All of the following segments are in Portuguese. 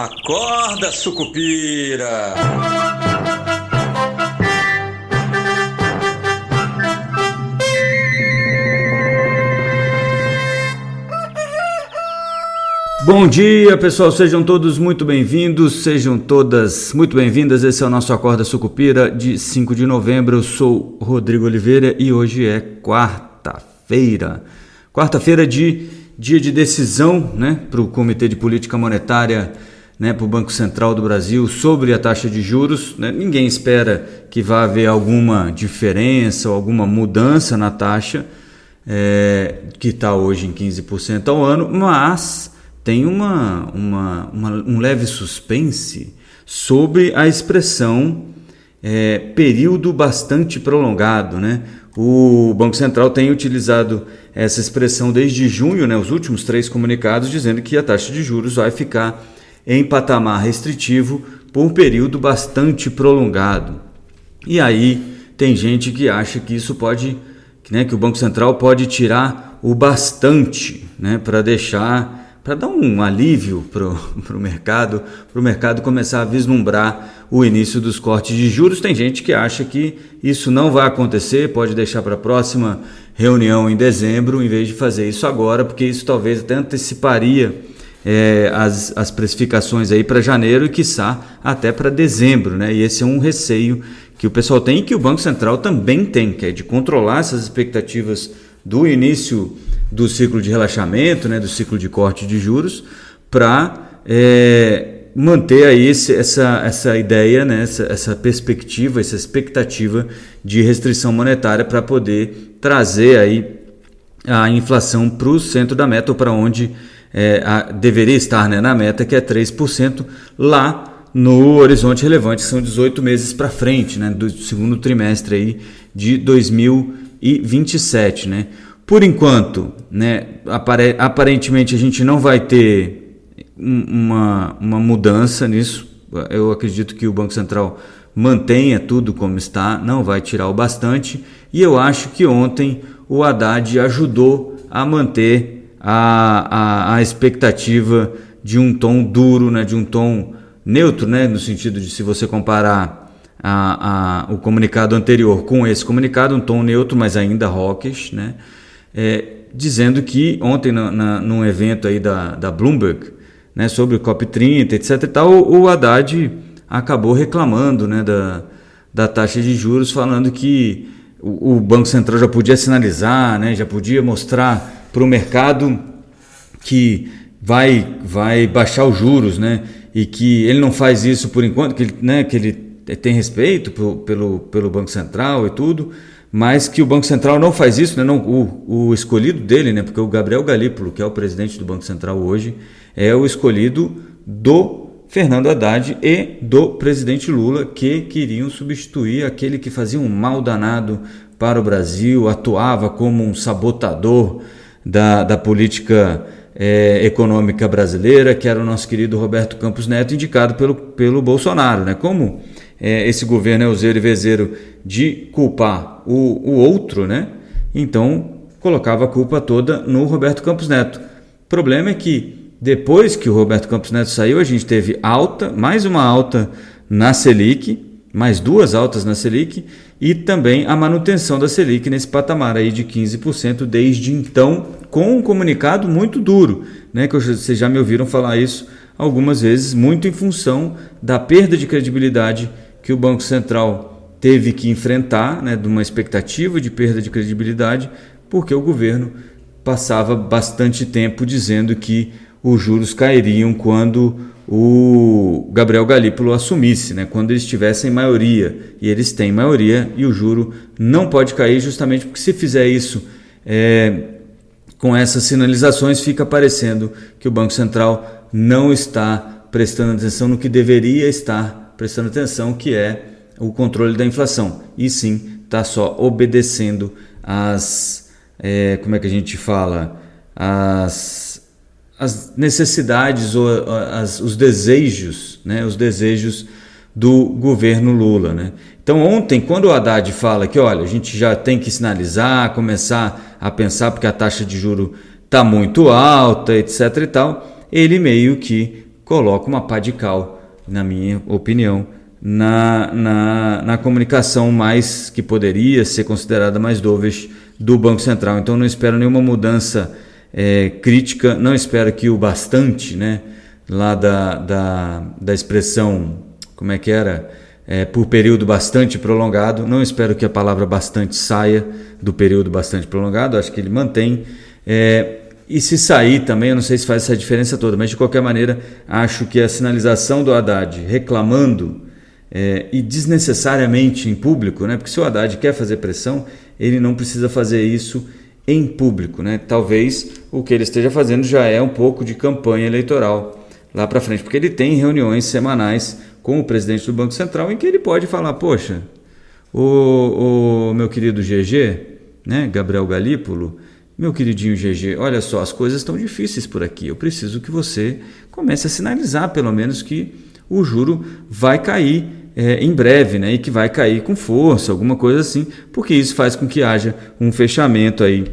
Acorda, sucupira! Bom dia, pessoal, sejam todos muito bem-vindos, sejam todas muito bem-vindas. Esse é o nosso Acorda Sucupira de 5 de novembro. Eu sou Rodrigo Oliveira e hoje é quarta-feira, dia de decisão, né, para o Comitê de Política Monetária, né, para o Banco Central do Brasil sobre a taxa de juros, né? Ninguém espera que vá haver alguma diferença ou alguma mudança na taxa, que está hoje em 15% ao ano, mas tem um leve suspense sobre a expressão período bastante prolongado, né? O Banco Central tem utilizado essa expressão desde junho, né, os últimos 3 comunicados, dizendo que a taxa de juros vai ficar em patamar restritivo por um período bastante prolongado. E aí tem gente que acha que isso pode, né, que o Banco Central pode tirar o bastante, né, para dar um alívio para o mercado começar a vislumbrar o início dos cortes de juros. Tem gente que acha que isso não vai acontecer, pode deixar para a próxima reunião em dezembro, em vez de fazer isso agora, porque isso talvez até anteciparia as precificações aí para janeiro e, quiçá, até para dezembro, né? E esse é um receio que o pessoal tem e que o Banco Central também tem, que é de controlar essas expectativas do início do ciclo de relaxamento, né, do ciclo de corte de juros, para manter aí essa ideia, né, essa perspectiva, essa expectativa de restrição monetária para poder trazer aí a inflação para o centro da meta, ou para onde deveria estar, né, na meta, que é 3%, lá no horizonte relevante, que são 18 meses para frente, né, do segundo trimestre aí de 2027, né? Por enquanto, né, aparentemente a gente não vai ter uma mudança nisso. Eu acredito que o Banco Central mantenha tudo como está, não vai tirar o bastante. E eu acho que ontem o Haddad ajudou a manter a expectativa de um tom duro, né, de um tom neutro, né, no sentido de, se você comparar o comunicado anterior com esse comunicado, um tom neutro, mas ainda hawkish, né? Dizendo que ontem num evento aí da Bloomberg, né, sobre o COP30, etc. e tal, o Haddad acabou reclamando, né, da taxa de juros, falando que o Banco Central já podia sinalizar, né, já podia mostrar para o mercado que vai baixar os juros, né, e que ele não faz isso por enquanto, que ele tem respeito pelo Banco Central e tudo, mas que o Banco Central não faz isso, né? Não, o escolhido dele, né? Porque o Gabriel Galípolo, que é o presidente do Banco Central hoje, é o escolhido do Fernando Haddad e do presidente Lula, que queriam substituir aquele que fazia um mal danado para o Brasil, atuava como um sabotador da política econômica brasileira, que era o nosso querido Roberto Campos Neto, indicado pelo Bolsonaro, né? Como esse governo é useiro e vezeiro de culpar o outro, né? Então colocava a culpa toda no Roberto Campos Neto. O problema é que depois que o Roberto Campos Neto saiu, a gente teve mais uma alta na Selic, mais 2 altas na Selic, e também a manutenção da Selic nesse patamar aí de 15% desde então, com um comunicado muito duro, né? Que vocês já me ouviram falar isso algumas vezes, muito em função da perda de credibilidade que o Banco Central teve que enfrentar, né, de uma expectativa de perda de credibilidade, porque o governo passava bastante tempo dizendo que os juros cairiam quando o Gabriel Galípolo assumisse, né, quando eles tivessem maioria, e eles têm maioria, e o juro não pode cair, justamente porque, se fizer isso com essas sinalizações, fica parecendo que o Banco Central não está prestando atenção no que deveria estar prestando atenção, que é o controle da inflação, e sim está só obedecendo as necessidades ou os desejos, né, os desejos do governo Lula, né? Então ontem, quando o Haddad fala que, olha, a gente já tem que sinalizar, começar a pensar, porque a taxa de juro está muito alta, etc. e tal, ele meio que coloca uma pá de cal, na minha opinião, na comunicação mais que poderia ser considerada mais dovish do Banco Central. Então não espero nenhuma mudança crítica, não espero que o bastante, né, lá da expressão, como é que era? Por período bastante prolongado, não espero que a palavra bastante saia do período bastante prolongado, acho que ele mantém, e se sair também, eu não sei se faz essa diferença toda, mas de qualquer maneira, acho que a sinalização do Haddad reclamando e desnecessariamente em público, né, porque se o Haddad quer fazer pressão, ele não precisa fazer isso em público, né? Talvez o que ele esteja fazendo já é um pouco de campanha eleitoral lá para frente, porque ele tem reuniões semanais com o presidente do Banco Central em que ele pode falar, poxa, o meu querido GG, né, Gabriel Galípolo, meu queridinho GG, olha só, as coisas estão difíceis por aqui, eu preciso que você comece a sinalizar pelo menos que o juro vai cair em breve, né, e que vai cair com força, alguma coisa assim, porque isso faz com que haja um fechamento aí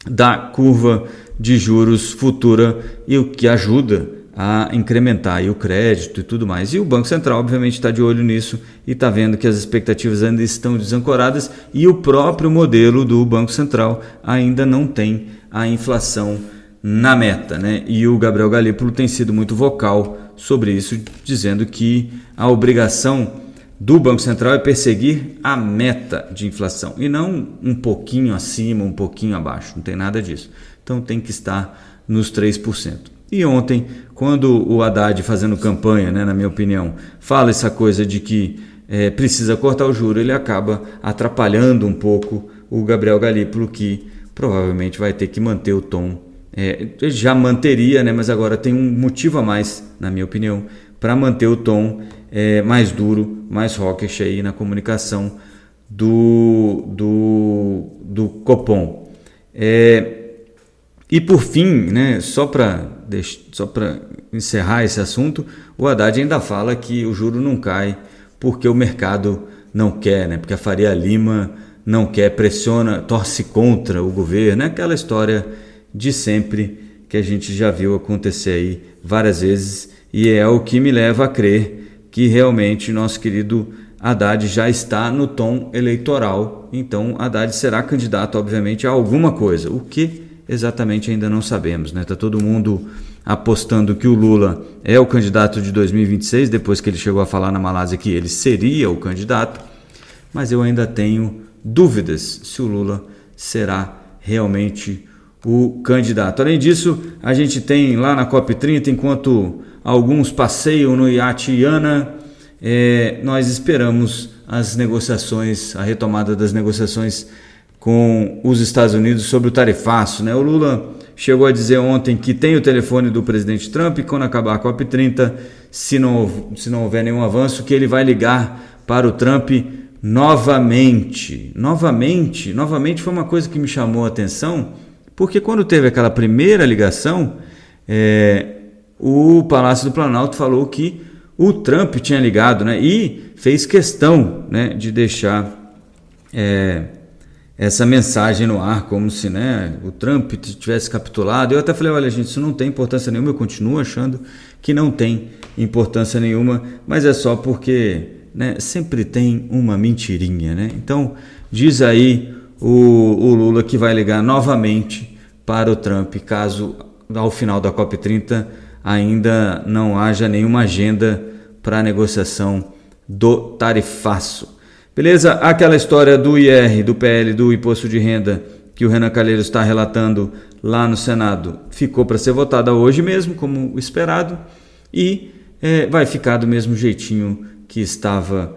da curva de juros futura e o que ajuda a incrementar aí o crédito e tudo mais. E o Banco Central, obviamente, está de olho nisso e está vendo que as expectativas ainda estão desancoradas e o próprio modelo do Banco Central ainda não tem a inflação na meta, né? E o Gabriel Galípolo tem sido muito vocal sobre isso, dizendo que a obrigação do Banco Central é perseguir a meta de inflação e não um pouquinho acima, um pouquinho abaixo, não tem nada disso. Então tem que estar nos 3%. E ontem, quando o Haddad, fazendo campanha, né, na minha opinião, fala essa coisa de que precisa cortar o juro, ele acaba atrapalhando um pouco o Gabriel Galípolo, que provavelmente vai ter que manter o tom. Ele já manteria, né, mas agora tem um motivo a mais, na minha opinião, para manter o tom mais duro, mais hawkish aí na comunicação do Copom. E por fim, né, só para encerrar esse assunto, o Haddad ainda fala que o juro não cai porque o mercado não quer, né, porque a Faria Lima não quer, pressiona, torce contra o governo, aquela história de sempre que a gente já viu acontecer aí várias vezes, e é o que me leva a crer que realmente nosso querido Haddad já está no tom eleitoral. Então Haddad será candidato, obviamente, a alguma coisa, o que exatamente ainda não sabemos, né? Tá todo mundo apostando que o Lula é o candidato de 2026, depois que ele chegou a falar na Malásia que ele seria o candidato, mas eu ainda tenho dúvidas se o Lula será realmente o candidato. Além disso, a gente tem lá na COP30, enquanto alguns passeiam no iate Iana, nós esperamos as negociações, a retomada das negociações com os Estados Unidos sobre o tarifaço, né? O Lula chegou a dizer ontem que tem o telefone do presidente Trump e quando acabar a COP30, se não houver nenhum avanço, que ele vai ligar para o Trump novamente. Novamente foi uma coisa que me chamou a atenção, porque quando teve aquela primeira ligação, o Palácio do Planalto falou que o Trump tinha ligado, né? E fez questão, né, de deixar essa mensagem no ar, como se, né, o Trump tivesse capitulado. Eu até falei, olha gente, isso não tem importância nenhuma, eu continuo achando que não tem importância nenhuma, mas é só porque, né, sempre tem uma mentirinha, né? Então diz aí o Lula que vai ligar novamente para o Trump, caso ao final da COP30 ainda não haja nenhuma agenda para a negociação do tarifaço. Beleza? Aquela história do IR, do PL, do Imposto de Renda, que o Renan Calheiros está relatando lá no Senado, ficou para ser votada hoje mesmo, como esperado, e vai ficar do mesmo jeitinho que estava,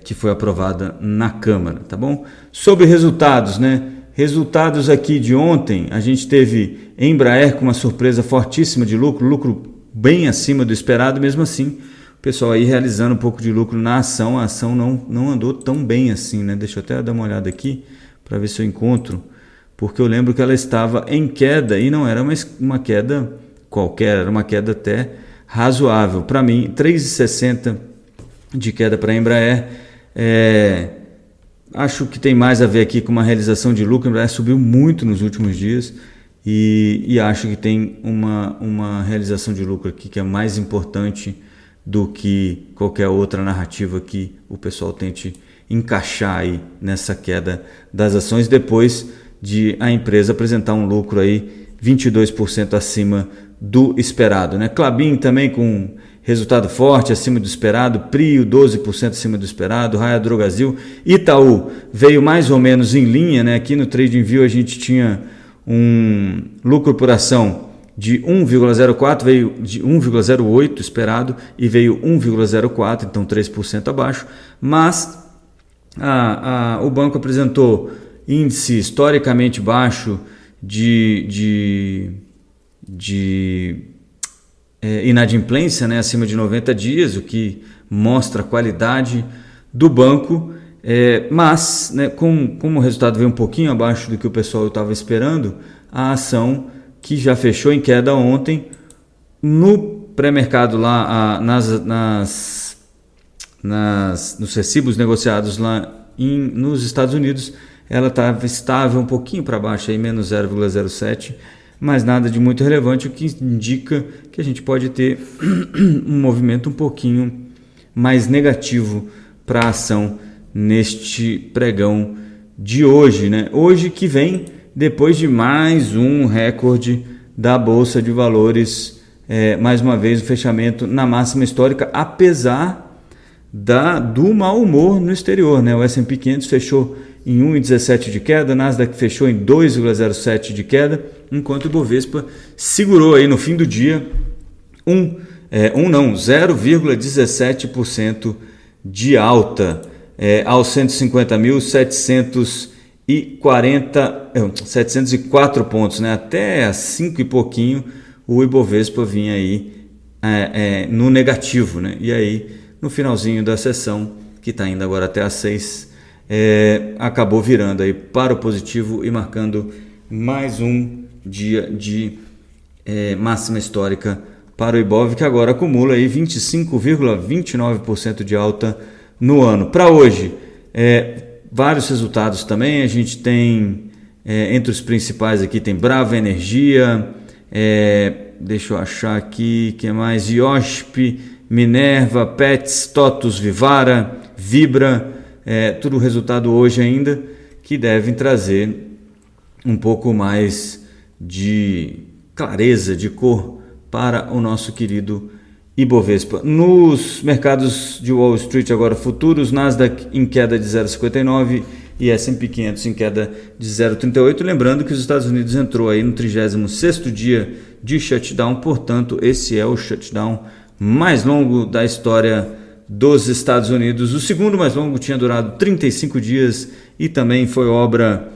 que foi aprovada na Câmara, tá bom? Sobre resultados, né? Resultados aqui de ontem, a gente teve Embraer com uma surpresa fortíssima de lucro bem acima do esperado, mesmo assim, o pessoal aí realizando um pouco de lucro na ação, a ação não andou tão bem assim, né? Deixa eu até dar uma olhada aqui para ver se eu encontro, porque eu lembro que ela estava em queda e não era uma queda qualquer, era uma queda até razoável. Para mim, 3,60 de queda para a Embraer, acho que tem mais a ver aqui com uma realização de lucro. A Embraer subiu muito nos últimos dias e acho que tem uma realização de lucro aqui que é mais importante do que qualquer outra narrativa que o pessoal tente encaixar aí nessa queda das ações, depois de a empresa apresentar um lucro aí 22% acima do esperado, né? Klabin também com resultado forte acima do esperado, Prio 12% acima do esperado, Raia Drogasil, Itaú veio mais ou menos em linha, né? Aqui no TradingView a gente tinha um lucro por ação de 1,04, veio de 1,08 esperado e veio 1,04, então 3% abaixo, mas o banco apresentou índice historicamente baixo de inadimplência, né, acima de 90 dias, o que mostra a qualidade do banco, mas, né, como o resultado veio um pouquinho abaixo do que o pessoal estava esperando, a ação que já fechou em queda ontem, no pré-mercado lá, nos recibos negociados lá nos Estados Unidos, ela estava estável, um pouquinho para baixo, aí, menos 0,07%, mas nada de muito relevante, o que indica que a gente pode ter um movimento um pouquinho mais negativo para a ação neste pregão de hoje, né? Hoje que vem depois de mais um recorde da Bolsa de Valores, mais uma vez o fechamento na máxima histórica, apesar do mau humor no exterior, né? O S&P 500 fechou em 1,17 de queda, Nasdaq fechou em 2,07 de queda, enquanto o Bovespa segurou aí no fim do dia 0,17% de alta, aos 704 pontos, né? Até às 5 e pouquinho o Ibovespa vinha aí no negativo, né? E aí no finalzinho da sessão, que está indo agora até às 6, acabou virando aí para o positivo e marcando mais um dia de máxima histórica para o Ibov, que agora acumula aí 25,29% de alta no ano. Para hoje, vários resultados também, a gente tem entre os principais aqui, tem Brava Energia, deixa eu achar aqui, que é mais? IOSP, Minerva, Pets, TOTUS, Vivara, Vibra, tudo resultado hoje ainda, que devem trazer um pouco mais de clareza, de cor para o nosso querido Ibovespa. Nos mercados de Wall Street agora futuros, Nasdaq em queda de 0,59 e S&P 500 em queda de 0,38. Lembrando que os Estados Unidos entrou aí no 36º dia de shutdown, portanto esse é o shutdown mais longo da história dos Estados Unidos. O segundo mais longo tinha durado 35 dias e também foi obra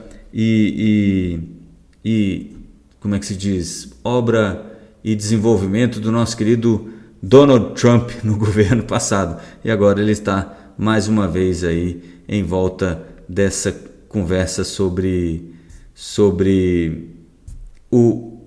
como é que se diz? Obra e desenvolvimento do nosso querido Donald Trump no governo passado. E agora ele está mais uma vez aí em volta dessa conversa sobre o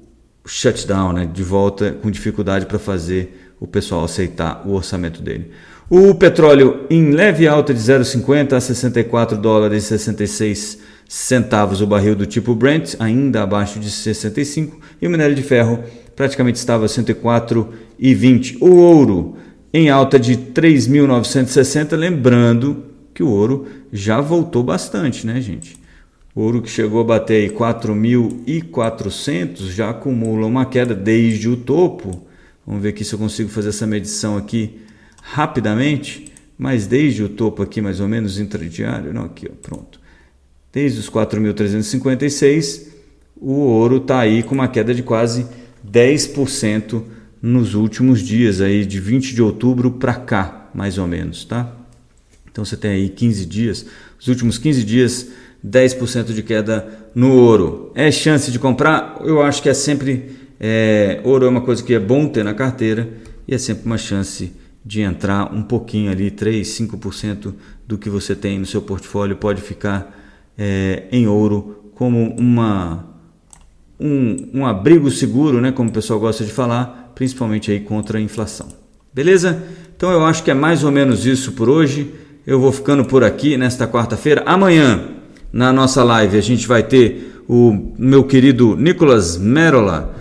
shutdown, né? De volta com dificuldade para fazer o pessoal aceitar o orçamento dele. O petróleo em leve alta de 0,50 a $64,66 o barril do tipo Brent, ainda abaixo de 65, e o minério de ferro praticamente estava a 104,20. O ouro em alta de 3.960, lembrando que o ouro já voltou bastante, né, gente? O ouro que chegou a bater aí 4.400 já acumula uma queda desde o topo. Vamos ver aqui se eu consigo fazer essa medição aqui rapidamente, mas desde o topo aqui mais ou menos intradiário, não, aqui, ó, pronto. Desde os 4.356, o ouro está aí com uma queda de quase 10% nos últimos dias, aí de 20 de outubro para cá, mais ou menos, tá? Então você tem aí 15 dias, os últimos 15 dias, 10% de queda no ouro. É chance de comprar? Eu acho que é sempre, ouro é uma coisa que é bom ter na carteira e é sempre uma chance de entrar um pouquinho ali, 3, 5% do que você tem no seu portfólio pode ficar em ouro como um abrigo seguro, né, como o pessoal gosta de falar, principalmente aí contra a inflação. Beleza? Então eu acho que é mais ou menos isso por hoje. Eu vou ficando por aqui nesta quarta-feira. Amanhã, na nossa live a gente vai ter o meu querido Nicolas Merola,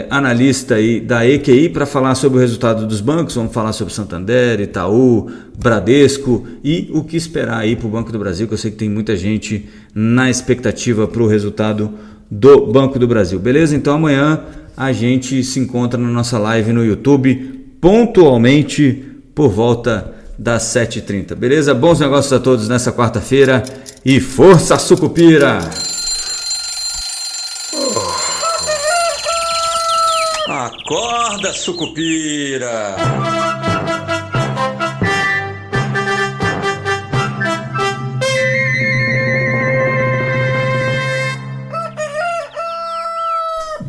analista aí da EQI, para falar sobre o resultado dos bancos. Vamos falar sobre Santander, Itaú, Bradesco e o que esperar aí para o Banco do Brasil, que eu sei que tem muita gente na expectativa para o resultado do Banco do Brasil. Beleza? Então amanhã a gente se encontra na nossa live no YouTube, pontualmente por volta das 7h30. Beleza? Bons negócios a todos nessa quarta-feira e força Sucupira! Acorda, Sucupira!